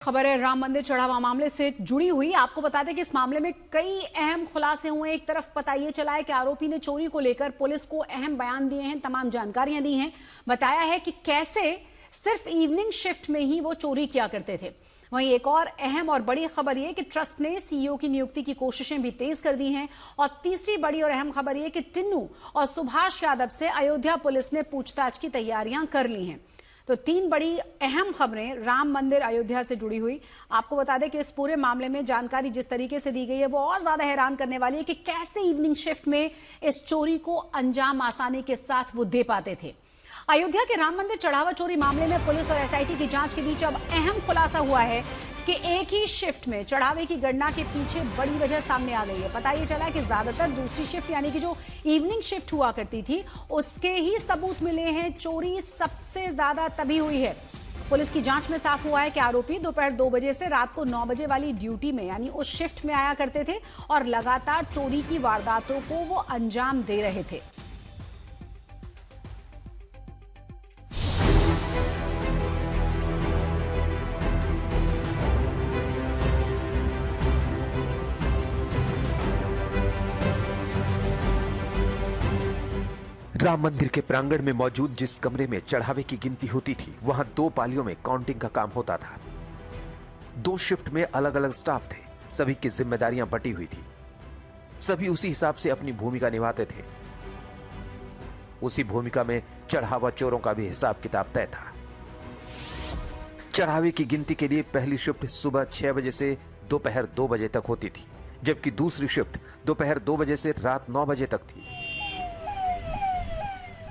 खबर है राम मंदिर चढ़ावा मामले से जुड़ी हुई। आपको बता दें कि इस मामले में कई अहम खुलासे हुए। एक तरफ पता ये चला है कि आरोपी ने चोरी को लेकर पुलिस को अहम बयान दिए हैं, तमाम जानकारियां दी हैं, बताया है कि कैसे सिर्फ इवनिंग शिफ्ट में ही वो चोरी किया करते थे। वहीं एक और अहम और बड़ी खबर यह कि ट्रस्ट ने सीईओ की नियुक्ति की कोशिशें भी तेज कर दी हैं। और तीसरी बड़ी और अहम खबर यह कि टिन्नू और सुभाष यादव से अयोध्या पुलिस ने पूछताछ की तैयारियां कर ली हैं। तो तीन बड़ी अहम खबरें राम मंदिर अयोध्या से जुड़ी हुई। आपको बता दें कि इस पूरे मामले में जानकारी जिस तरीके से दी गई है वो और ज्यादा हैरान करने वाली है कि कैसे इवनिंग शिफ्ट में इस चोरी को अंजाम आसानी के साथ वो दे पाते थे। अयोध्या के राम मंदिर चढ़ावा चोरी मामले में पुलिस और एसआईटी की जांच के बीच अब अहम खुलासा हुआ है कि एक ही शिफ्ट में चढ़ावे की गणना के पीछे बड़ी वजह सामने आ गई है। पता ये चला कि ज्यादातर दूसरी शिफ्ट यानी कि जो इवनिंग शिफ्ट हुआ करती थी उसके ही सबूत मिले हैं। चोरी सबसे ज्यादा तभी हुई है। पुलिस की जांच में साफ हुआ है कि आरोपी दोपहर 2 बजे से रात को 9 बजे वाली ड्यूटी में यानी उस शिफ्ट में आया करते थे और लगातार चोरी की वारदातों को वो अंजाम दे रहे थे। राम मंदिर के प्रांगण में मौजूद जिस कमरे में चढ़ावे की गिनती होती थी वहां 2 पालियों में काउंटिंग का काम होता था। 2 शिफ्ट में अलग अलग स्टाफ थे, सभी की जिम्मेदारियां बटी हुई थी, सभी उसी हिसाब से अपनी भूमिका निभाते थे। उसी भूमिका में चढ़ावा चोरों का भी हिसाब किताब तय था। चढ़ावे की गिनती के लिए पहली शिफ्ट सुबह 6 बजे से दोपहर 2 बजे तक होती थी, जबकि दूसरी शिफ्ट दोपहर 2 बजे से रात 9 बजे तक थी।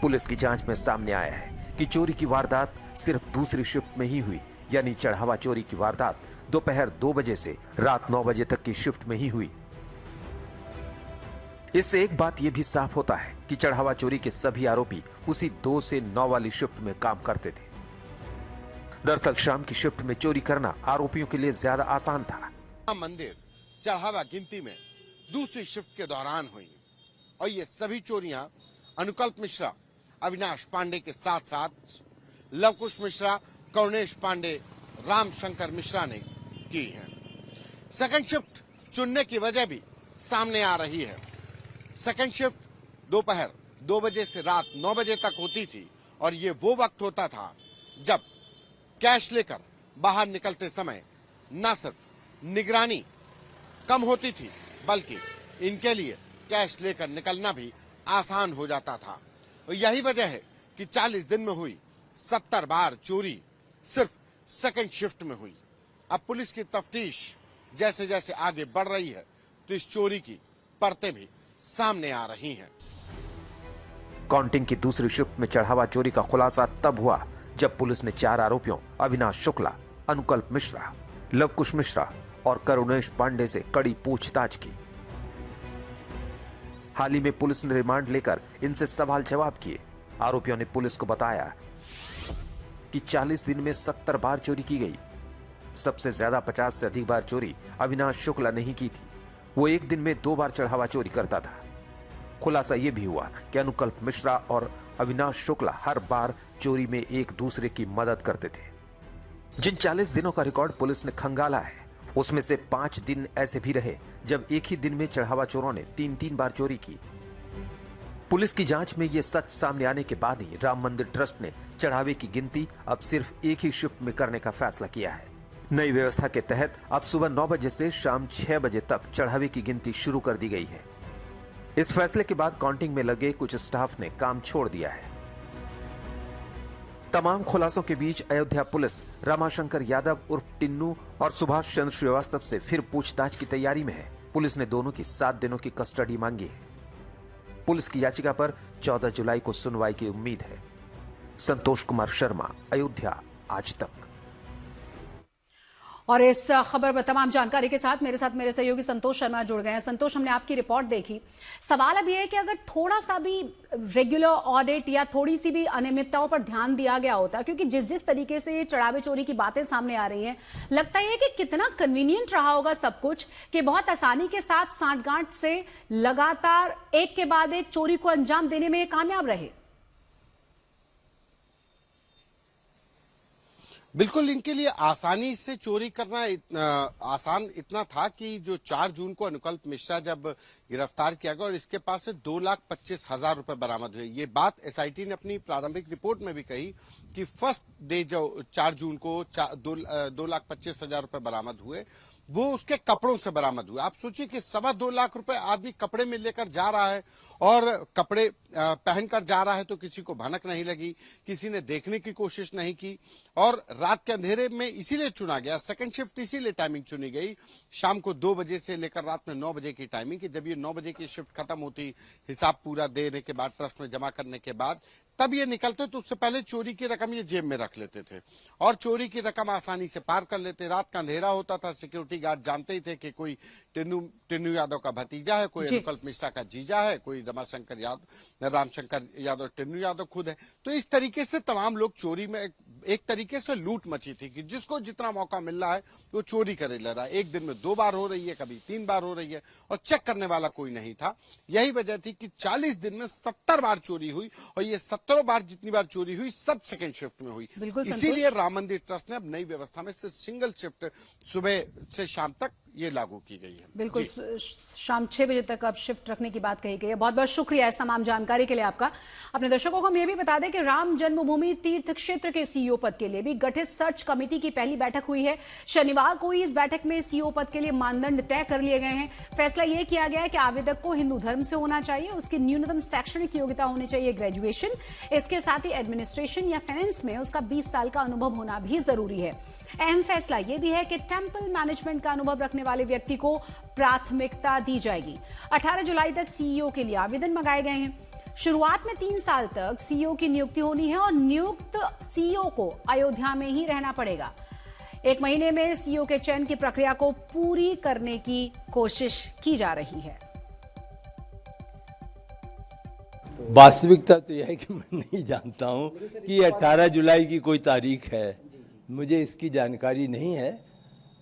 पुलिस की जांच में सामने आया है कि चोरी की वारदात सिर्फ दूसरी शिफ्ट में ही हुई, यानी चढ़ावा चोरी की वारदात दोपहर 2 बजे से रात 9 बजे तक की शिफ्ट में ही हुई। इससे एक बात यह भी साफ होता है कि चढ़ावा चोरी के सभी आरोपी उसी 2 से 9 वाली शिफ्ट में काम करते थे। दरअसल शाम की शिफ्ट में चोरी करना आरोपियों के लिए ज्यादा आसान था। मंदिर चढ़ावा गिनती में दूसरी शिफ्ट के दौरान हुई और ये सभी चोरियां अनुकल्प मिश्रा, अविनाश पांडे के साथ साथ लवकुश मिश्रा, करुणेश पांडे, राम शंकर मिश्रा ने की हैं। सेकंड शिफ्ट चुनने की वजह भी सामने आ रही है। सेकंड शिफ्ट दोपहर 2 बजे से रात 9 बजे तक होती थी और ये वो वक्त होता था जब कैश लेकर बाहर निकलते समय न सिर्फ निगरानी कम होती थी बल्कि इनके लिए कैश लेकर निकलना भी आसान हो जाता था। और यही वजह है कि 40 दिन में हुई 70 बार चोरी सिर्फ सेकंड शिफ्ट में हुई। अब पुलिस की तफ्तीश जैसे जैसे आगे बढ़ रही है तो इस चोरी की परतें भी सामने आ रही हैं। काउंटिंग की दूसरी शिफ्ट में चढ़ावा चोरी का खुलासा तब हुआ जब पुलिस ने 4 आरोपियों अविनाश शुक्ला, अनुकल्प मिश्रा, लवकुश मिश्रा और करुणेश पांडे से कड़ी पूछताछ की। हाल ही में पुलिस ने रिमांड लेकर इनसे सवाल जवाब किए। आरोपियों ने पुलिस को बताया कि 40 दिन में 70 बार चोरी की गई। सबसे ज्यादा 50 से अधिक बार चोरी अविनाश शुक्ला ने ही की थी। वो एक दिन में 2 बार चढ़ावा चोरी करता था। खुलासा यह भी हुआ कि अनुकल्प मिश्रा और अविनाश शुक्ला हर बार चोरी में एक दूसरे की मदद करते थे। जिन 40 दिनों का रिकॉर्ड पुलिस ने खंगाला है उसमें से 5 दिन ऐसे भी रहे जब एक ही दिन में चढ़ावा चोरों ने 3-3 बार चोरी की। पुलिस की जांच में यह सच सामने आने के बाद ही राम मंदिर ट्रस्ट ने चढ़ावे की गिनती अब सिर्फ एक ही शिफ्ट में करने का फैसला किया है। नई व्यवस्था के तहत अब सुबह 9 बजे से शाम 6 बजे तक चढ़ावे की गिनती शुरू कर दी गई है। इस फैसले के बाद काउंटिंग में लगे कुछ स्टाफ ने काम छोड़ दिया है। तमाम खुलासों के बीच अयोध्या पुलिस रामाशंकर यादव उर्फ टिन्नू और सुभाष चंद्र श्रीवास्तव से फिर पूछताछ की तैयारी में है। पुलिस ने दोनों की 7 दिनों की कस्टडी मांगी है। पुलिस की याचिका पर 14 जुलाई को सुनवाई की उम्मीद है। संतोष कुमार शर्मा, अयोध्या, आज तक। और इस खबर पर तमाम जानकारी के साथ मेरे सहयोगी संतोष शर्मा जुड़ गए हैं। संतोष, हमने आपकी रिपोर्ट देखी। सवाल अब यह है कि अगर थोड़ा सा भी रेगुलर ऑडिट या थोड़ी सी भी अनियमितताओं पर ध्यान दिया गया होता, क्योंकि जिस तरीके से चढ़ावे चोरी की बातें सामने आ रही हैं, लगता है कि कितना कन्वीनियंट रहा होगा सब कुछ कि बहुत आसानी के साथ सांठगांठ से लगातार एक के बाद एक चोरी को अंजाम देने में कामयाब रहे। बिल्कुल इनके लिए आसानी से चोरी करना आसान इतना था कि जो 4 जून को अनुकल्प मिश्रा जब गिरफ्तार किया गया और इसके पास से 2,25,000 रुपए बरामद हुए। ये बात एसआईटी ने अपनी प्रारंभिक रिपोर्ट में भी कही कि फर्स्ट डे जो 4 जून को 2,25,000 रुपए बरामद हुए वो उसके कपड़ों से बरामद हुए। आप सोचिए कि 2.25 लाख रुपए आदमी कपड़े में लेकर जा रहा है और कपड़े पहनकर जा रहा है तो किसी को भनक नहीं लगी, किसी ने देखने की कोशिश नहीं की और रात के अंधेरे में इसीलिए चुना गया, सेकंड शिफ्ट इसीलिए टाइमिंग चुनी गई शाम को 2 बजे से लेकर रात में 9 बजे की टाइमिंग, कि जब ये 9 बजे की शिफ्ट खत्म होती, हिसाब पूरा देने के बाद ट्रस्ट में जमा करने के बाद तब ये निकलते, तो उससे पहले चोरी की रकम ये जेब में रख लेते थे और चोरी की रकम आसानी से पार कर लेते। रात का अंधेरा होता था, सिक्योरिटी गार्ड जानते ही थे कि कोई टिन्नू यादव का भतीजा है, कोई अनुकल्प मिश्रा का जीजा है, कोई रामशंकर यादव टिन्नू यादव खुद है। तो इस तरीके से तमाम लोग चोरी में एक तरीके से लूट मची थी कि जिसको जितना मौका मिल रहा है वो चोरी करे ले रहा है। एक दिन में 2 बार हो रही है, कभी 3 बार हो रही है और चेक करने वाला कोई नहीं था। यही वजह थी कि 40 दिन में 70 बार चोरी हुई और ये 70 बार जितनी बार चोरी हुई सब सेकंड शिफ्ट में हुई। इसीलिए राम मंदिर ट्रस्ट ने अब नई व्यवस्था में सिर्फ सिंगल शिफ्ट सुबह से शाम तक ये लागू की गई है। बिल्कुल, शाम 6 बजे तक अब शिफ्ट रखने की बात कही गई है। बहुत बहुत शुक्रिया इस तमाम जानकारी के लिए आपका। अपने दर्शकों को हम ये भी बता दें कि राम जन्मभूमि तीर्थ क्षेत्र के सीईओ पद के लिए भी गठित सर्च कमेटी की पहली बैठक हुई है। शनिवार को ही इस बैठक में सीईओ पद के लिए मानदंड तय कर लिए गए हैं। फैसला यह किया गया है कि आवेदक को हिंदू धर्म से होना चाहिए, उसकी न्यूनतम शैक्षणिक योग्यता होनी चाहिए ग्रेजुएशन, इसके साथ ही एडमिनिस्ट्रेशन या फाइनेंस में उसका 20 साल का अनुभव होना भी जरूरी है। अहम फैसला यह भी है कि टेंपल मैनेजमेंट का अनुभव रखने वाले व्यक्ति को प्राथमिकता दी जाएगी। 18 जुलाई तक सीईओ के लिए आवेदन मंगाए गए हैं। शुरुआत में 3 साल तक सीईओ की नियुक्ति होनी है और नियुक्त सीईओ को अयोध्या में ही रहना पड़ेगा। 1 महीने में सीईओ के चयन की प्रक्रिया को पूरी करने की कोशिश की जा रही है। वास्तविकता तो यह है कि मैं नहीं जानता हूं कि 18 जुलाई की कोई तारीख है, मुझे इसकी जानकारी नहीं है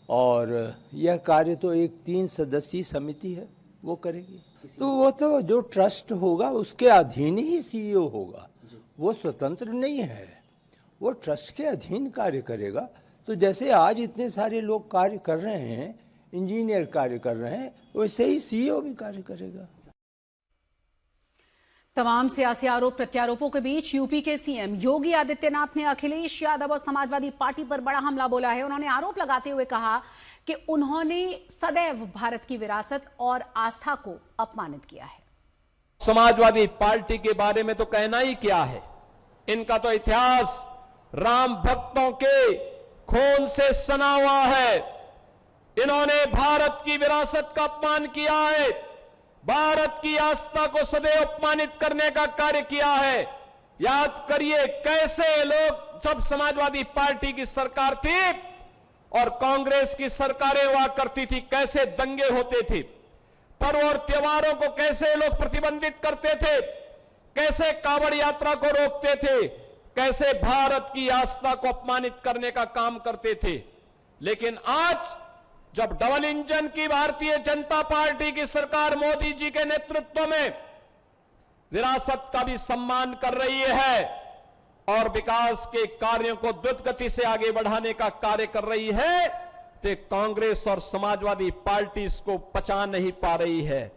और यह कार्य तो एक 3 सदस्यीय समिति है वो करेगी। तो वो तो जो ट्रस्ट होगा उसके अधीन ही सीईओ होगा, वो स्वतंत्र नहीं है, वो ट्रस्ट के अधीन कार्य करेगा। तो जैसे आज इतने सारे लोग कार्य कर रहे हैं, इंजीनियर कार्य कर रहे हैं, वैसे ही सीईओ भी कार्य करेगा। तमाम सियासी आरोप प्रत्यारोपों के बीच यूपी के सीएम योगी आदित्यनाथ ने अखिलेश यादव और समाजवादी पार्टी पर बड़ा हमला बोला है। उन्होंने आरोप लगाते हुए कहा कि उन्होंने सदैव भारत की विरासत और आस्था को अपमानित किया है। समाजवादी पार्टी के बारे में तो कहना ही क्या है, इनका तो इतिहास राम भक्तों के खून से सना हुआ है। इन्होंने भारत की विरासत का अपमान किया है, भारत की आस्था को सदैव अपमानित करने का कार्य किया है। याद करिए कैसे लोग, जब समाजवादी पार्टी की सरकार थी और कांग्रेस की सरकारें हुआ करती थी, कैसे दंगे होते थे, पर्व और त्योहारों को कैसे लोग प्रतिबंधित करते थे, कैसे कांवड़ यात्रा को रोकते थे, कैसे भारत की आस्था को अपमानित करने का काम करते थे। लेकिन आज जब डबल इंजन की भारतीय जनता पार्टी की सरकार मोदी जी के नेतृत्व में विरासत का भी सम्मान कर रही है और विकास के कार्यों को द्रुत गति से आगे बढ़ाने का कार्य कर रही है, तो कांग्रेस और समाजवादी पार्टी इसको पचा नहीं पा रही है।